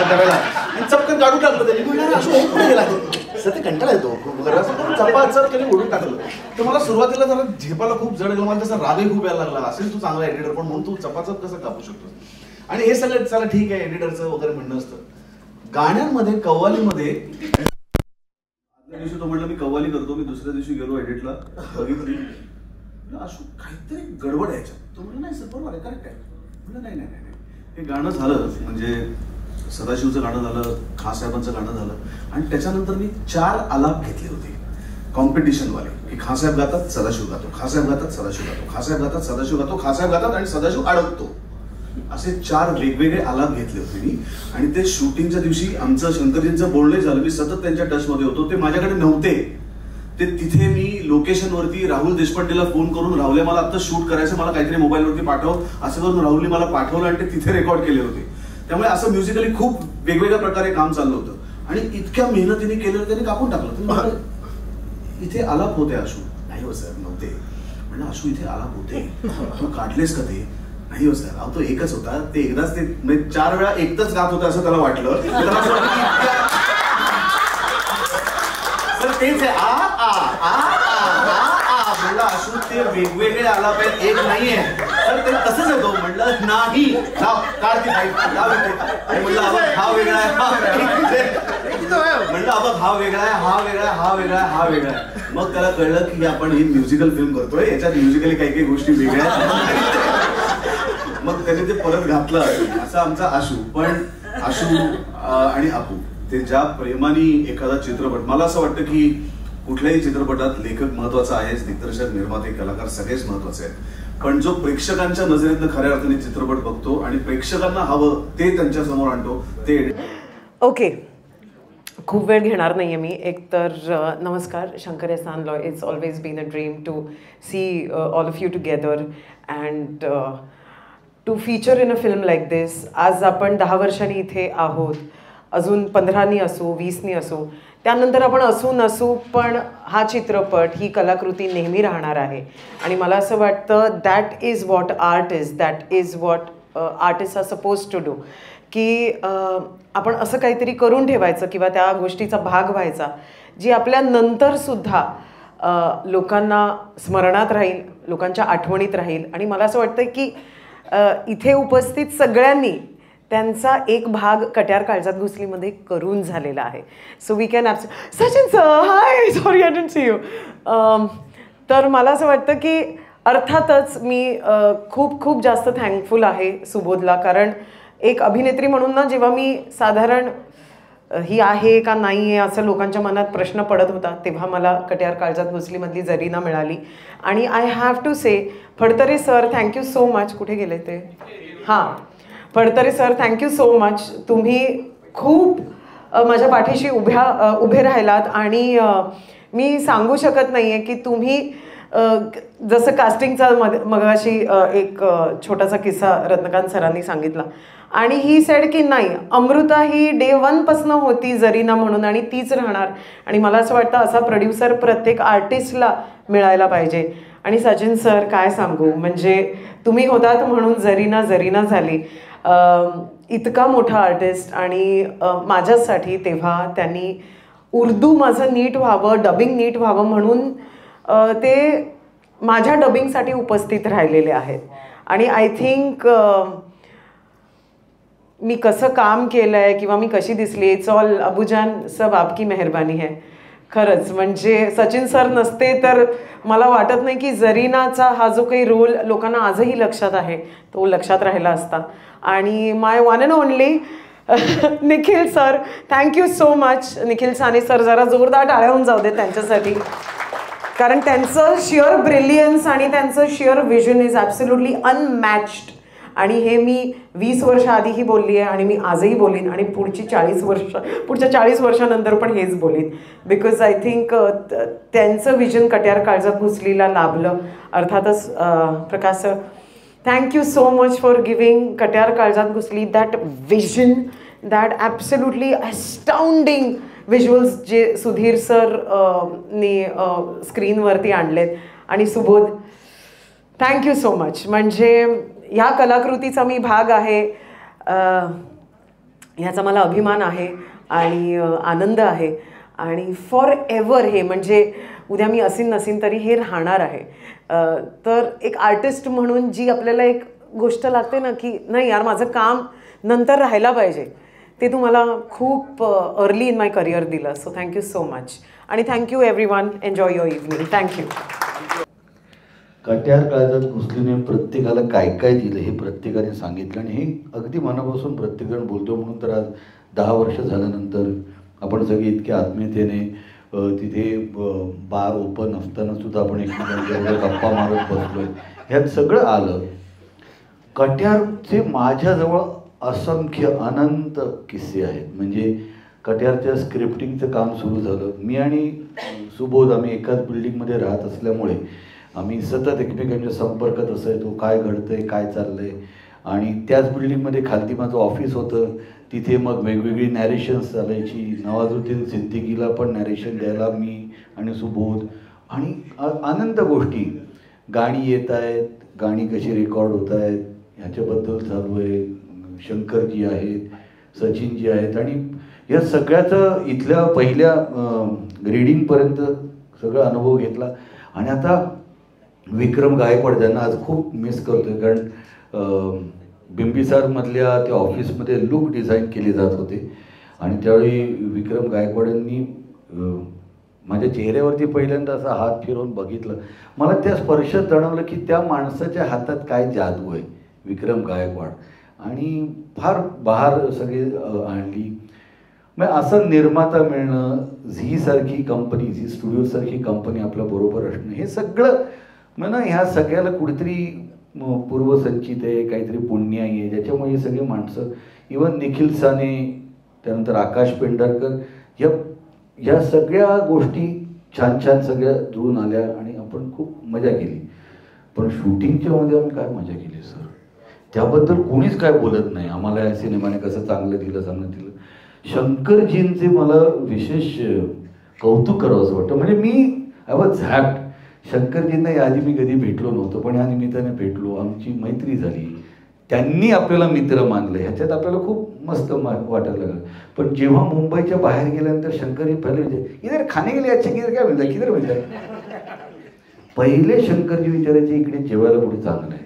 Speaker 5: करायला, आणि चपकन काढून टाकलं त्यांनी. म्हणलं असं कुठे गेला सर, ते कंटाळा येतो चपाचप त्यांनी उडून टाकलं. तर मला सुरुवातीला जरा झेपाला खूप जड गेलं, मला तसा रागही खूप यायला लागला. असेल तू चांगला एडिटर, पण म्हणून तू चपाचप कसं कापू शकतो. आणि हे सगळं चला ठीक आहे, एडिटरचं वगैरे म्हणणं असतं. गाण्यांमध्ये कव्वालीमध्ये आदल्या दिवशी तो म्हटलं मी कव्वाली करतो, मी दुसऱ्या दिवशी गेलो एडिटला, बघितली असू काहीतरी गडबड आहे याच्यात. तो म्हणलं नाही सर बरोबर आहे, करेक्ट आहे. म्हणलं नाही नाही नाही, हे गाणं झालं म्हणजे सदाशिवचं गाणं झालं, खासाहेबांचं गाणं झालं, आणि त्याच्यानंतर मी 4 आलाप घेतले होते कॉम्पिटिशनवाले, की खासाहेब गातात सदाशिव गातो, खासाहेब गातात सदाशिव गातो, खासाहेब गातात सदाशिव गातो, खासाहेब गातात आणि सदाशिव अडकतो, असे 4 वेगवेगळे आलाप घेतले होते मी. आणि ते शूटिंगच्या दिवशी आमचं शंकरजींचं बोलणं झालं, मी सतत त्यांच्या टचमध्ये होतो. ते माझ्याकडे नव्हते, ते तिथे मी लोकेशनवरती राहुल देशपांडेला फोन करून, राहुले मला आता शूट करायचं, मला काहीतरी मोबाईलवरती पाठव, असं करून राहुलने मला पाठवलं आणि ते तिथे रेकॉर्ड केले होते. त्यामुळे असं म्युझिकली खूप वेगवेगळ्या प्रकारे काम चाललं होतं. आणि इतक्या मेहनतीने केलं त्यांनी कापून टाकलं. इथे आलाप होते आशू? नाही हो सर नव्हते. म्हणलं आशू इथे आलाप होते, तू काढलेस का ते? नाही हो सर, अहो तो एकच होता, ते एकदाच, ते 4 वेळा एकच गात होतं असं त्याला वाटलं. सर तेच आहे आ आ आ आ आ. म्हणलं आशू ते वेगवेगळे आलाप आहेत, एक नाहीये. सर ते तसंच येतो. म्हणलं नाही, काढ ती फाईल, म्हणलं हा वेगळा आहे, म्हणलं अबघ हा वेगळा आहे, हा वेगळा आहे, हा वेगळा आहे, हा वेगळा आहे. मग त्याला कळलं की आपण ही म्युझिकल फिल्म करतोय, याच्यात म्युझिकली काही काही गोष्टी वेगळ्या आहेत. मग त्याने ते परत घातलं. असं आमचा आशू. पण आशू आणि अपू ते ज्या प्रेमाने एखादा चित्रपट, मला असं वाटतं की कुठल्याही चित्रपटात लेखक महत्वाचा आहेच, दिग्दर्शक, निर्माते, कलाकार सगळेच महत्वाचे आहेत, कारण जो प्रेक्षकांच्या नजरेतनं खऱ्या अर्थाने चित्रपट बघतो आणि प्रेक्षकांना हवं ते त्यांच्या समोर आणतो ते.
Speaker 6: ओके, खूप वेळ घेणार नाही आहे मी. एकतर नमस्कार, Shankar Ehsaan Loy. It's always been a dream to see all of you together and to feature in a film like this. आज आपण 10 वर्षांनी इथे आहोत, अजून 15नी असू, 20नी असू, त्यानंतर आपण असू नसू, पण हा चित्रपट, ही कलाकृती नेहमी राहणार आहे. आणि मला असं वाटतं that is what art is, that is what artist are suppose to do, की आपण असं काहीतरी करून ठेवायचं किंवा त्या गोष्टीचा भाग व्हायचा जी आपल्या नंतरसुद्धा लोकांना स्मरणात राहील, लोकांच्या आठवणीत राहील. आणि मला असं वाटतं की इथे उपस्थित सगळ्यांनी त्यांचा एक भाग कट्यार काळजात घुसलीमध्ये करून झालेला आहे. So we can Sachin sir, hi, sorry I didn't see you. तर मला असं वाटतं की अर्थातच मी खूप खूप जास्त थँकफुल आहे सुबोधला, कारण एक अभिनेत्री म्हणून ना, जेव्हा मी साधारण ही आहे का नाही आहे असं लोकांच्या मनात प्रश्न पडत होता, तेव्हा मला कट्यार काळजात घुसलीमधली जरीना मिळाली. आणि I have to say, Phadtare sir thank you so much. कुठे गेले ते? हां, Phadtare sir thank you so much. तुम्ही खूप माझ्या पाठीशी उभे राहिलात. आणि मी सांगू शकत नाही आहे की तुम्ही जसं कास्टिंगचा मगाशी एक छोटासा किस्सा रत्नकांत सरांनी सांगितला, आणि ही सेड की नाही, अमृता ही डे 1 होती जरीना म्हणून आणि तीच राहणार. आणि मला असं वाटतं असा प्रोड्युसर प्रत्येक आर्टिस्टला मिळायला पाहिजे. आणि सचिन सर काय सांगू, म्हणजे तुम्ही होतात म्हणून जरीना झाली. इतका मोठा आर्टिस्ट, आणि माझ्यासाठी तेव्हा त्यांनी उर्दू माझं नीट व्हावं, डबिंग नीट व्हावं म्हणून ते माझ्या डबिंगसाठी उपस्थित राहिलेले आहेत. आणि आय थिंक मी कसं काम केलं आहे किंवा मी कशी दिसली, इट्स ऑल अबूजान सब आपकी मेहरबानी है. खरंच म्हणजे सचिन सर नसते तर मला वाटत नाही की जरीनाचा हा जो काही रोल लोकांना आजही लक्षात आहे तो लक्षात राहिला असता. आणि my one and only Nikhil sir, thank you so much. Nikhil Sane sir, जरा जोरदार टाळ्या होऊन जाऊ दे त्यांच्यासाठी, कारण त्यांचं शिअर ब्रिलियन्स आणि त्यांचं शिअर विजन इज ॲब्सोल्युटली अनमॅच्ड. आणि हे मी 20 वर्ष आधीही बोलली आहे आणि मी आजही बोलीन आणि पुढच्या 40 वर्षानंतर पण हेच बोलीन. बिकॉज आय थिंक त्यांचं विजन कट्यार काळजात घुसलीला लाभलं. अर्थातच Prakash sir, thank you so much for giving Katyar Kaljat Ghusli that vision, that absolutely astounding visuals जे सुधीर सर नी स्क्रीनवरती आणलेत. आणि सुबोध, थँक्यू सो मच. म्हणजे ह्या कलाकृतीचा मी भाग आहे, ह्याचा मला अभिमान आहे आणि आनंद आहे. आणि फॉर एव्हर हे, म्हणजे उद्या मी असीन नसीन तरी हे राहणार आहे. तर एक आर्टिस्ट म्हणून जी आपल्याला एक गोष्ट लागते ना की नाही यार माझं काम नंतर राहायला पाहिजे, ते तुम्हाला खूप अर्ली इन माय करिअर दिलं. So thank you so much. आणि thank you everyone. Enjoy your evening. Thank you.
Speaker 7: Katyar Kaljat घुसलीने प्रत्येकाला काय काय दिलं हे प्रत्येकाने सांगितलं, आणि हे अगदी मनापासून प्रत्येकजण बोलतो. म्हणून तर आज 10 वर्ष झाल्यानंतर आपण सगळे इतक्या आत्मीयतेने तिथे बार ओपन असताना सुद्धा आपण एकमेकांच्या गप्पा मारत बसलोय. ह्यात सगळं आलं. कट्यारचे माझ्याजवळ असंख्य अनंत किस्से आहेत. म्हणजे कट्यारच्या स्क्रिप्टिंगचं काम सुरू झालं. मी आणि सुबोध आम्ही एकाच बिल्डिंगमध्ये राहत असल्यामुळे आम्ही सतत एकमेकांच्या संपर्कात असायचो, काय घडतंय, काय चाललंय. आणि त्याच बिल्डिंगमध्ये खालती माझं ऑफिस होतं, तिथे मग वेगवेगळी नॅरेशन्स चालायची. नवाजुद्दीन सिद्दीकीला पण नॅरेशन द्यायला मी आणि सुबोध, आणि अनंत गोष्टी. गाणी येत आहेत, गाणी कशी रेकॉर्ड होत आहेत ह्याच्याबद्दल चालू आहे. शंकरजी आहेत, सचिनजी आहेत, आणि या सगळ्याचं इथल्या पहिल्या रीडिंगपर्यंत सगळा अनुभव घेतला. आणि आता विक्रम गायकवाड, ज्यांना आज खूप मिस करतोय, कारण बिंबिसारमधल्या त्या ऑफिसमध्ये लुक डिझाईन केले जात होते. आणि त्यावेळी विक्रम गायकवाडांनी माझ्या चेहऱ्यावरती पहिल्यांदा असा हात फिरवून बघितलं. मला त्या स्पर्शात जाणवलं की त्या माणसाच्या हातात काय जादू आहे, विक्रम गायकवाड. आणि फार बहार सगळी आणली. मग असं निर्माता मिळणं, झीसारखी कंपनी, झी स्टुडिओसारखी कंपनी आपल्याबरोबर असणं, हे सगळं मग ना ह्या सगळ्याला कुठेतरी पूर्वसंचित आहे, काहीतरी पुण्य आहे, ज्याच्यामुळे हे सगळे माणसं, इवन निखिल साने, त्यानंतर आकाश पेंढारकर, या सगळ्या गोष्टी छान छान सगळ्या जुळून आल्या आणि आपण खूप मजा केली. पण शूटिंगच्या मध्ये आम्ही काय मजा केली सर, त्याबद्दल कोणीच काय बोलत नाही. आम्हाला या सिनेमाने कसं चांगलं दिलं. शंकरजींचे मला विशेष कौतुक करावं असं वाटतं. म्हणजे मी आय वॉज झॅप्ड. शंकरजींना याआधी मी कधी भेटलो नव्हतो, पण या निमित्ताने भेटलो, आमची मैत्री झाली, त्यांनी आपल्याला मित्र मानले, ह्याच्यात आपल्याला खूप मस्त वाटायला लागलं. पण जेव्हा मुंबईच्या बाहेर गेल्यानंतर शंकरजी पहिले इधर खाने गेले, अच्छा किधर काय मिळतं, किधर मिळतं, पहिले शंकरजी विचारायचे इकडे जेवायला कुठे चांगलं आहे.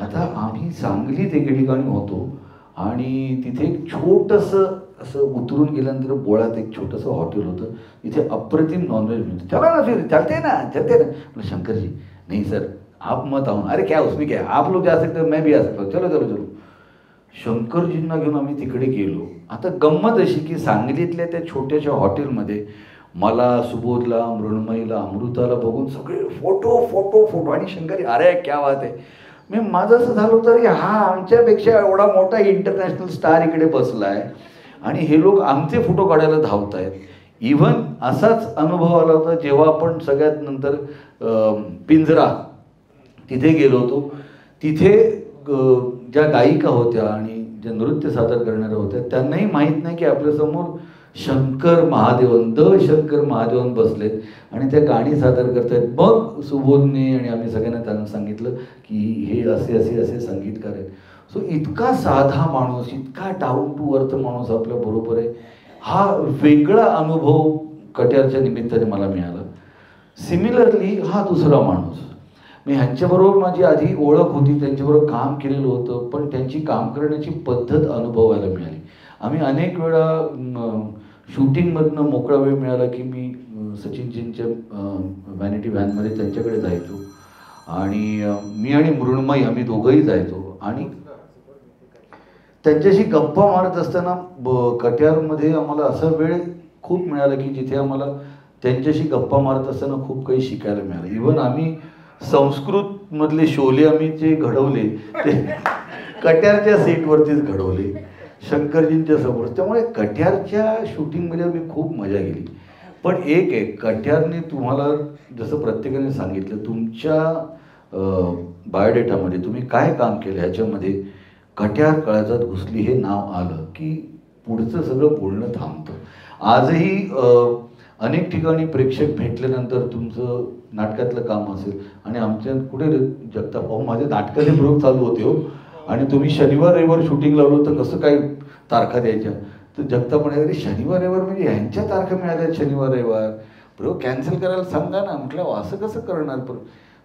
Speaker 7: आता आम्ही सांगलीत एके ठिकाणी होतो आणि तिथे एक छोटंसं असं उतरून गेल्यानंतर बोळात एक छोटंसं हॉटेल होतं, तिथे अप्रतिम नॉनव्हेज मिळतं. चला ना फिर, चलते ना. शंकर जी नहीं सर आप मत आओ. अरे क्या उसमें क्या, आप लोग जा सकते, मैं भी आ सकता हूँ, चलो. शंकरजींना घेऊन आम्ही तिकडे गेलो. आता गंमत अशी की सांगलीतल्या त्या छोट्याशा हॉटेलमध्ये मला, सुबोधला, मृण्मयीला, अमृताला बघून सगळे फोटो आणि शंकरजी अरे क्या बात आहे. मी माझं असं झालं होतं, हा आमच्यापेक्षा एवढा मोठा इंटरनॅशनल स्टार इकडे बसला आहे आणि हे लोक आमचे फोटो काढायला धावत आहेत. इव्हन असाच अनुभव आला होता जेव्हा आपण सगळ्यात नंतर पिंजरा तिथे गेलो होतो. तिथे ज्या गायिका होत्या आणि ज्या नृत्य सादर करणाऱ्या होत्या त्यांनाही माहीत नाही की आपल्यासमोर शंकर महादेवन बसलेत आणि त्या गाणी सादर करतायत. मग सुबोधने आणि आम्ही सगळ्यांना त्यांना सांगितलं की हे असे संगीतकार आहेत. सो इतका साधा माणूस, इतका डाऊन टू अर्थ माणूस आपल्या बरोबर आहे, हा वेगळा अनुभव कट्यारच्या निमित्ताने मला मिळाला. सिमिलरली हा दुसरा माणूस, मी ह्यांच्याबरोबर माझी आधी ओळख होती, त्यांच्याबरोबर काम केलेलं होतं, पण त्यांची काम करण्याची पद्धत अनुभवायला मिळाली. आम्ही अनेक वेळा शूटिंगमधनं मोकळा वेळ मिळाला की मी सचिनजींच्या व्हॅनिटी व्हॅनमध्ये त्यांच्याकडे जायचो आणि मी आणि मृण्मयी आम्ही दोघंही जायचो आणि त्यांच्याशी गप्पा मारत असताना कट्यारमध्ये आम्हाला असा वेळ खूप मिळाला की जिथे आम्हाला त्यांच्याशी गप्पा मारत असताना खूप काही शिकायला मिळालं. इव्हन आम्ही संस्कृतमधले शोले आम्ही जे घडवले ते कट्यारच्या सेटवरतीच घडवले शंकरजींच्या समोर. त्यामुळे कट्यारच्या शूटिंगमध्ये मी खूप मजा केली. पण एक कट्यारने तुम्हाला जसं प्रत्येकाने सांगितलं, तुमच्या बायोडेटामध्ये तुम्ही काय काम केलं ह्याच्यामध्ये कट्यार काळजात घुसली हे नाव आलं की पुढचं सगळं बोलणं थांबतं. आजही अनेक ठिकाणी प्रेक्षक भेटल्यानंतर तुमचं नाटकातलं काम असेल आणि आमच्या कुठे जगताप अहो माझे नाटकाचे प्रयोग चालू होते हो आणि तुम्ही शनिवार रविवार शूटिंग लावलं तर कसं काय तारखा द्यायच्या, तर जगताप म्हणाले शनिवार रविवार म्हणजे ह्यांच्या तारखा मिळाल्या शनिवार रविवार, प्रयोग कॅन्सल करायला सांगा ना. म्हटलं असं कसं करणार. पण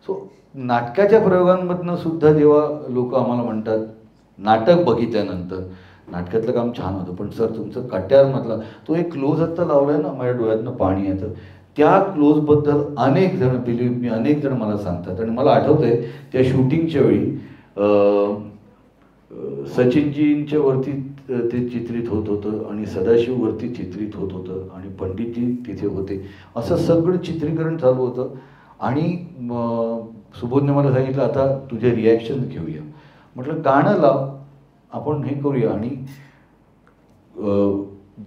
Speaker 7: सो नाटकाच्या प्रयोगांमधनं सुद्धा जेव्हा लोक आम्हाला म्हणतात नाटक बघितल्यानंतर नाटकातलं काम छान होतं पण सर तुमचं कट्यारमधला तो एक क्लोज आत्ता लावलाय ना माझ्या डोळ्यातनं पाणी येतं, त्या क्लोजबद्दल अनेक जण मला सांगतात. आणि मला आठवतंय त्या शूटिंगच्या वेळी सचिनजींच्या वरती ते चित्रित होत होतं आणि सदाशिववरती चित्रित होत होतं आणि पंडितजी तिथे होते, असं सगळं चित्रीकरण चालू होतं. आणि सुबोधने मला सांगितलं आता तुझे रिॲक्शन घेऊया. म्हटलं गाणं लाव आपण हे करूया. आणि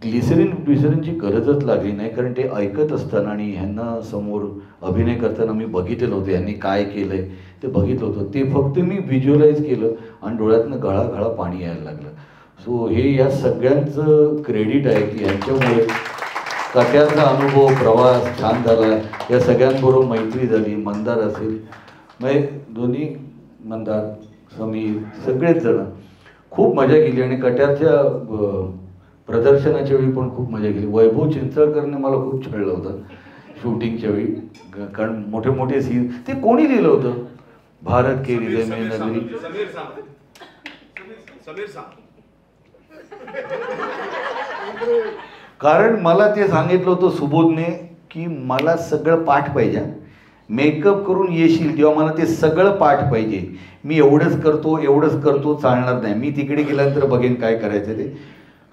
Speaker 7: ग्लिसरीनची गरजच लागली नाही कारण ते ऐकत असताना आणि ह्यांना समोर अभिनय करताना मी बघितलेलं होतं यांनी काय केलं आहे ते बघितलं होतं. ते फक्त मी व्हिज्युअलाइज केलं आणि डोळ्यातनं गळागळा पाणी यायला लागलं. सो हे या सगळ्यांचं क्रेडिट आहे की ह्यांच्यामुळे कट्यारचा अनुभव प्रवास छान झाला. या सगळ्यांबरोबर मैत्री झाली. मंदार असेल म्हणजे दोन्ही मंदार समीर सगळेच जण खूप मजा केली. आणि कट्यारच्या प्रदर्शनाच्या वेळी पण खूप मजा केली. वैभव चिंचळकरने मला खूप छळलं होतं शूटिंगच्या वेळी कारण मोठे मोठे सीन ते कोणी लिहिलं होतं भारत के हृदय में नगरी कारण मला ते सांगितलं होतं सुबोधने की मला सगळं पाठ पाहिजे, मेकअप करून येशील तेव्हा मला ते सगळं पाठ पाहिजे, मी एवढंच करतो चालणार नाही, मी तिकडे गेल्यानंतर बघेन काय करायचं ते.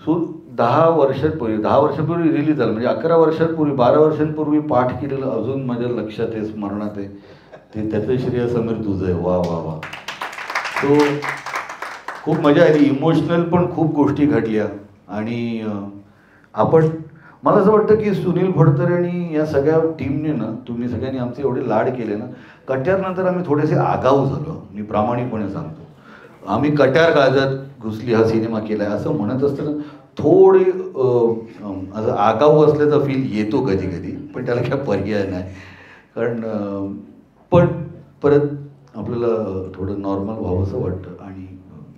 Speaker 7: सो 10 वर्षांपूर्वी रिलीज झालं म्हणजे 11 वर्षांपूर्वी 12 वर्षांपूर्वी पाठ केलेलं अजून माझ्या लक्षात आहे स्मरणात आहे. ते त्याचं श्रेय समीर तुझं आहे. वा वा वा. तो खूप मजा आली, इमोशनल पण खूप गोष्टी घडल्या. आणि आपण मला असं वाटतं की सुनील फडतरे आणि या सगळ्या टीमने ना, तुम्ही सगळ्यांनी आमचे एवढे लाड केले ना, कट्यारनंतर आम्ही थोडेसे आगाऊ झालो. मी प्रामाणिकपणे सांगतो, आम्ही कट्यार काळजात घुसली हा सिनेमा केला आहे असं म्हणत असताना थोडे असं आगाऊ असल्याचा फील येतो कधी कधी, पण त्याला काय पर्याय नाही. कारण पण परत आपल्याला थोडं नॉर्मल व्हावंसं वाटतं. आणि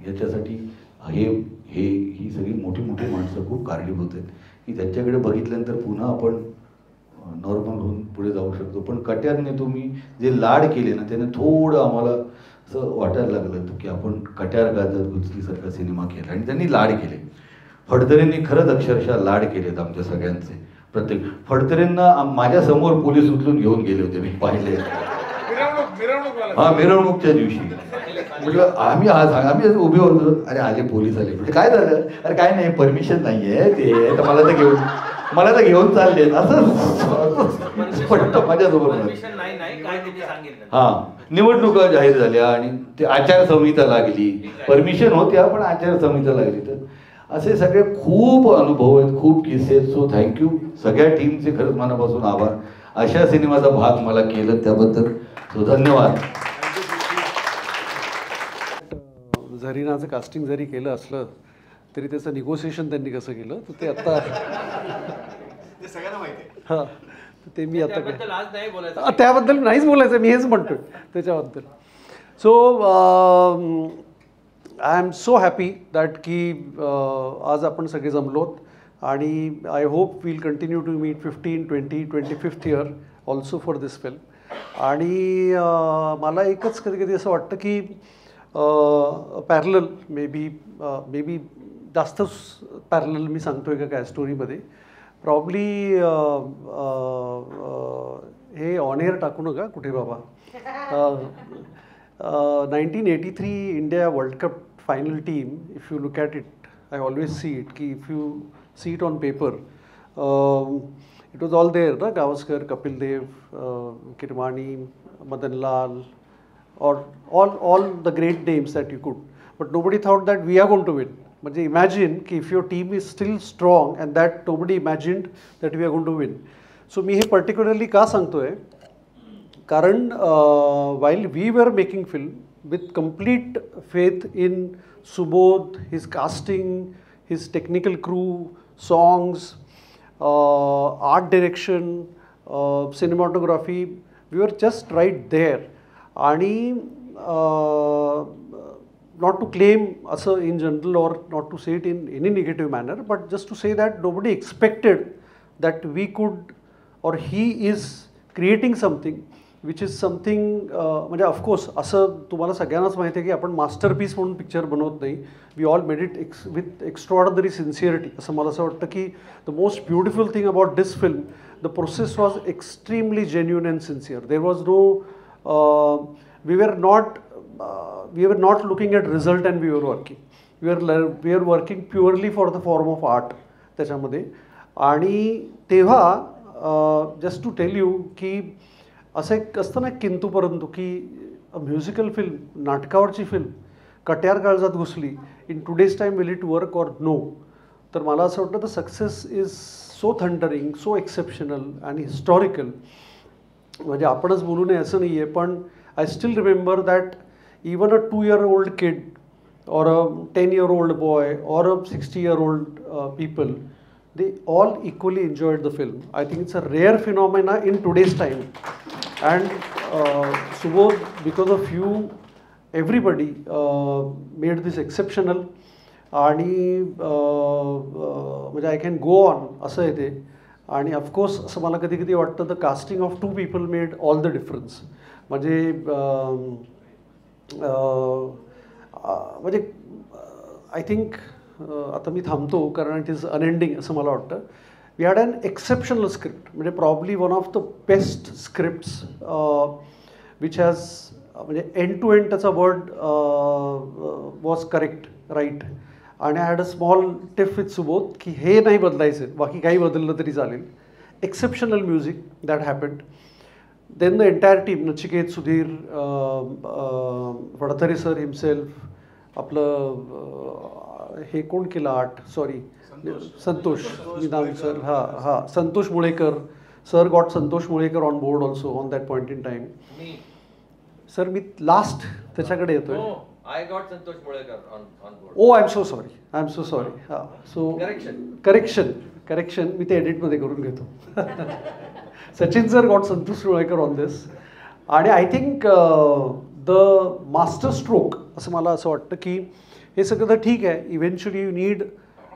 Speaker 7: याच्यासाठी ही सगळी मोठी मोठी माणसं खूप कारणीभूत आहेत की त्यांच्याकडे बघितल्यानंतर पुन्हा आपण नॉर्मल होऊन पुढे जाऊ शकतो. पण कट्यारने तुम्ही जे लाड केले ना, त्याने थोडं आम्हाला असं वाटायला लागलं की आपण कट्यार गाजत घुसलीसारखा सिनेमा केला. आणि त्यांनी लाड केले. फडतरेंनी खरंच अक्षरशः लाड केलेत आमच्या सगळ्यांचे. प्रत्येक फडतरेंना माझ्यासमोर पोलीस उचलून घेऊन गेले होते, मी पाहिले. हा, मिरवणूकच्या दिवशी म्हटलं आम्ही उभे होतो, अरे आले पोलीस आले. म्हणजे काय झालं? अरे काय नाही, परमिशन नाही आहे ते, तर मला तर घेऊन चालले असं माझ्यासोबत. हा, निवडणुका जाहीर झाल्या आणि ते आचारसंहिता लागली. परमिशन होत्या पण आचारसंहिता लागली. तर असे सगळे खूप अनुभव आहेत, खूप किस्से आहेत. सो थँक्यू सगळ्या टीमचे, खरंच मनापासून आभार. अशा सिनेमाचा भाग मला केलं त्याबद्दल सो धन्यवाद.
Speaker 8: झरीनाचं कास्टिंग जरी केलं असलं तरी त्याचं निगोसिएशन त्यांनी कसं केलं तर ते आता
Speaker 5: सगळ्यांना माहिती आहे.
Speaker 8: हां, ते मी आता
Speaker 3: त्याबद्दल
Speaker 8: नाहीच बोलायचं, मी हेच म्हणतोय त्याच्याबद्दल. So I am so happy that की आज आपण सगळे जमलोत. आणि I hope will continue to meet 15, 20, 25th year also for this film. आणि मला एकच कधी कधी असं वाटतं की पॅरलल मे बी जास्तच पॅरलल मी सांगतोय का काय स्टोरीमध्ये, प्रॉब्ली हे ऑन एअर टाकू नका कुठे बाबा. 1983 India world cup final team, if you look at it, I always see it की if you see it on paper, it was all there ना, Gavaskar, Kapil Dev, Kirmani, Madanlal, or all the great names that you could, but nobody thought that we are going to win. म्हणजे imagine ki if your team is still strong and that nobody imagined that we are going to win. So मी हे particularly का सांगतोय, कारण while we were making film with complete faith in Subodh, his casting, his technical crew, songs, art direction, cinematography, we were just right there. आणि not to claim असं in general or not to say it in any negative manner, but just to say that nobody expected that we could or he is creating something which is something म्हणजे of course असं तुम्हाला सगळ्यांनाच माहिती आहे की आपण masterpiece म्हणून picture बनवत नाही. We all made it with extraordinary sincerity. असं मला असं वाटतं की the most beautiful thing about this film, the process was extremely genuine and sincere. There was no we were not looking at result and we were working. We were working purely for the form of art त्याच्यामध्ये. आणि तेव्हा just to tail you की असं एक असतं ना किंतु परंतु, की म्युझिकल फिल्म, नाटकावरची film Katyar Kaljat Ghusli, in today's time will it work or no. तर मला असं वाटतं the success is so thundering, so exceptional आणि हिस्टॉरिकल. म्हणजे आपणच बोलू नये असं नाही आहे, पण I still remember that even a 2-year-old kid or a 10-year-old boy or a 60-year-old people, they all equally enjoyed the film. I think it's a rare phenomena in today's time. And Subodh, because of you, everybody made this exceptional. आणि म्हणजे I can go on असं आहे ते. आणि of course असं मला कधी कधी वाटतं the casting of 2 people made all the difference. म्हणजे आय थिंक आता मी थांबतो कारण इट इज अनएंडिंग असं मला वाटतं. We had an exceptional script, म्हणजे probably one of the best scripts which has, म्हणजे एंड टू एंड त्याचा वर्ड वॉज करेक्ट, राईट. आणि I had a small tip with Subodh की हे नाही बदलायचं, बाकी काही बदललं तरी चालेल. Exceptional music that happened. then the entire team, Nachiket, Sudhir, Vadthare sir himself, आपलं हे कोण केलं art, sorry Santosh Nidam sir, हां Santosh Mulekar sir, got Santosh Mulekar on board also on that point in time. Sir मी लास्ट त्याच्याकडे येतोय.
Speaker 4: I got Santosh Mulekar on board.
Speaker 8: Oh, I'm so sorry. हां, so correction मी ते एडिटमध्ये करून घेतो. Sachin sir got Santosh Mulekar on this. आणि I think the master stroke असं मला असं वाटतं की हे सगळं तर ठीक आहे, eventually you need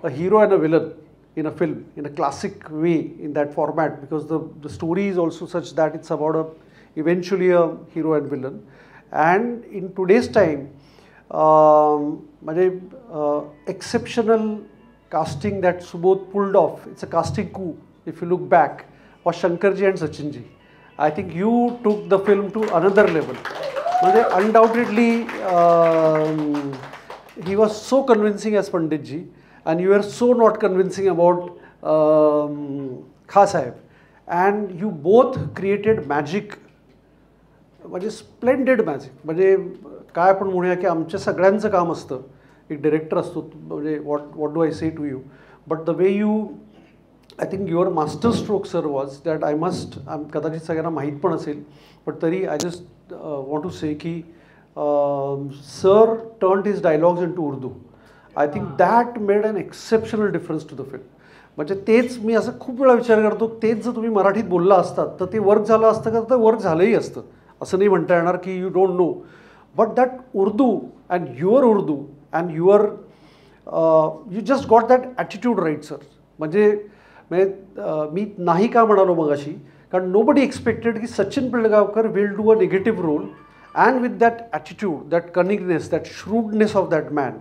Speaker 8: a hero and a villain in a film, in a classic way, in that format, because the story is also such that it's about eventually a hero and villain. And in today's time, exceptional casting that Subodh pulled off, it's a casting coup, if you look back, was Shankarji and Sachinji. I think you took the film to another level. Undoubtedly, he was so convincing as Panditji, and you were so not convincing about Kha Sahib. And you both created magic, splendid magic. काय आपण म्हणूया की आमच्या सगळ्यांचं काम असतं, एक director असतो, what do I say to you, but the way you, I think your master stroke sir was that I must, कदाचित सगळ्यांना माहीत पण असेल, बट तरी I just want to say की sir turned his dialogues into Urdu. I think that made an exceptional difference to the film. तेच मी असं खूप वेळा विचार करतो, तेच जर तुम्ही मराठीत बोलला असतात तर ते वर्क झालं असतं का, तर वर्क झालंही असतं, असं नाही म्हणता येणार की you don't know. But that Urdu and your you just got that attitude right sir. मी नाही का म्हणालो मगाशी, कारण नोबडी एक्सपेक्टेड की Sachin Pilgaonkar will do a negative role and with that attitude, that cunningness, that shrewdness of that man.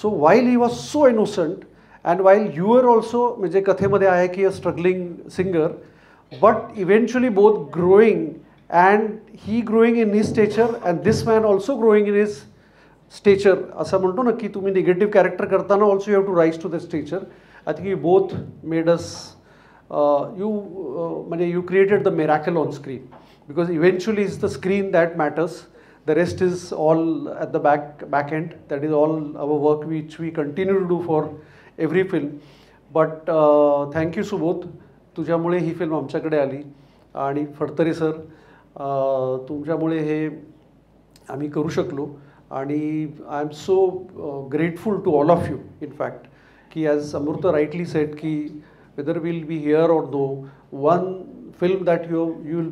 Speaker 8: So while he was so innocent and while you are also, कथेमध्ये आहे की a struggling singer, but eventually both growing, and he growing in his stature and this man also growing in his stature. असं म्हणतो ना की तुम्ही negative character करताना also you have to rise to the stature. I think you both made us, you created the miracle on screen, because eventually it's the screen that matters. The rest is all at the back end. That is all our work which we continue to do for every film. But thank you Subodh, तुझ्यामुळे ही film आमच्याकडे आली. आणि Phadtare sir, तुमच्यामुळे हे आम्ही करू शकलो. आणि I am so grateful to all of you in fact, की ॲज अमृता राईटली सेट की whether will be here or no, one film that you will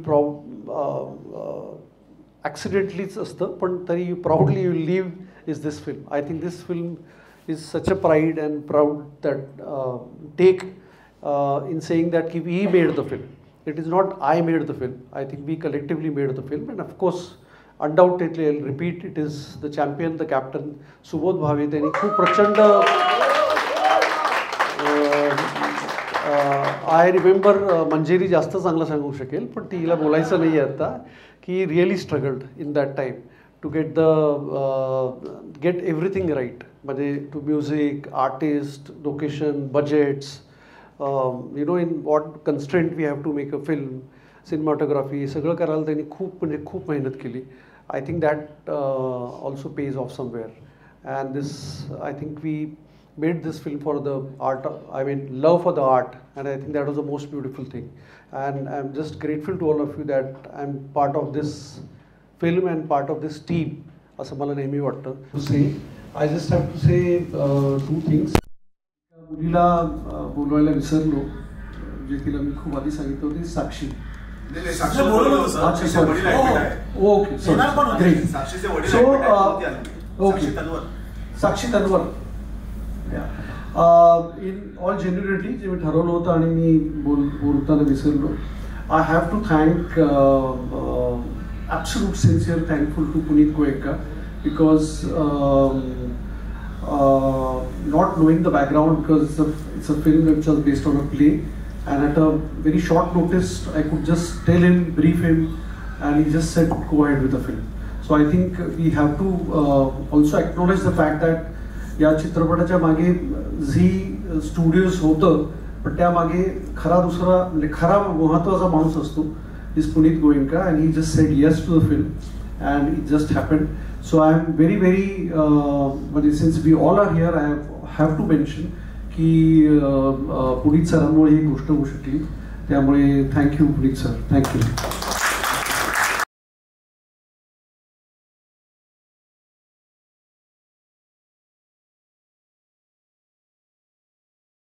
Speaker 8: ॲक्सिडेंटलीच असतं, पण तरी you proudly you live is this film. I think this film is such a pride and proud that take in saying that we made the film. It is not I made the film. I think we collectively made the film, and of course, undoubtedly, I'll repeat, it is the champion, the captain, Subodh Bhave. त्यांनी खूप प्रचंड, I remember, Manjeri जास्त चांगलं सांगू शकेल, पण तिला बोलायचं नाही आहे आता, की really struggled in that time to get everything right. To music, artist, location, budgets, in what constraint we have to make a film, cinematography, सगळं करायला त्यांनी खूप मेहनत केली. I think that also pays off somewhere. And this, I think we made this film for the art, love for the art, and I think that was the most beautiful thing. And I'm just grateful to all of you that I'm part of this film and part of this team, असं मला नेहमी वाटतं. To say, I just have to say two things. मुलीला बोलवायला विसरलो, जे तिला मी खूप आधी सांगितलं होते, Sakshi. Okay, Sakshi Tanwar. In all genuinity जे मी ठरवलं होतं आणि मी बोलताना विसरलो. I have to thank, absolute sincere thankful to Puneet Goenka, because not knowing the background, because it's a film which was based on a play, and at a very short notice I could just tell him, brief him, and he just said go ahead with the film. So I think we have to also acknowledge the fact that या चित्रपटाच्या मागे Zee studios होतं, पण त्या मागे खरा महत्त्वाचा माणूस असतो, is Punit Goenka, and he just said yes to the film, and it just happened. So I am very, very, but since we all are here, I have to mention की पुनीत सरांमुळे ही गोष्ट होऊ शकली. त्यामुळे थँक्यू पुनीत सर, थँक्यू.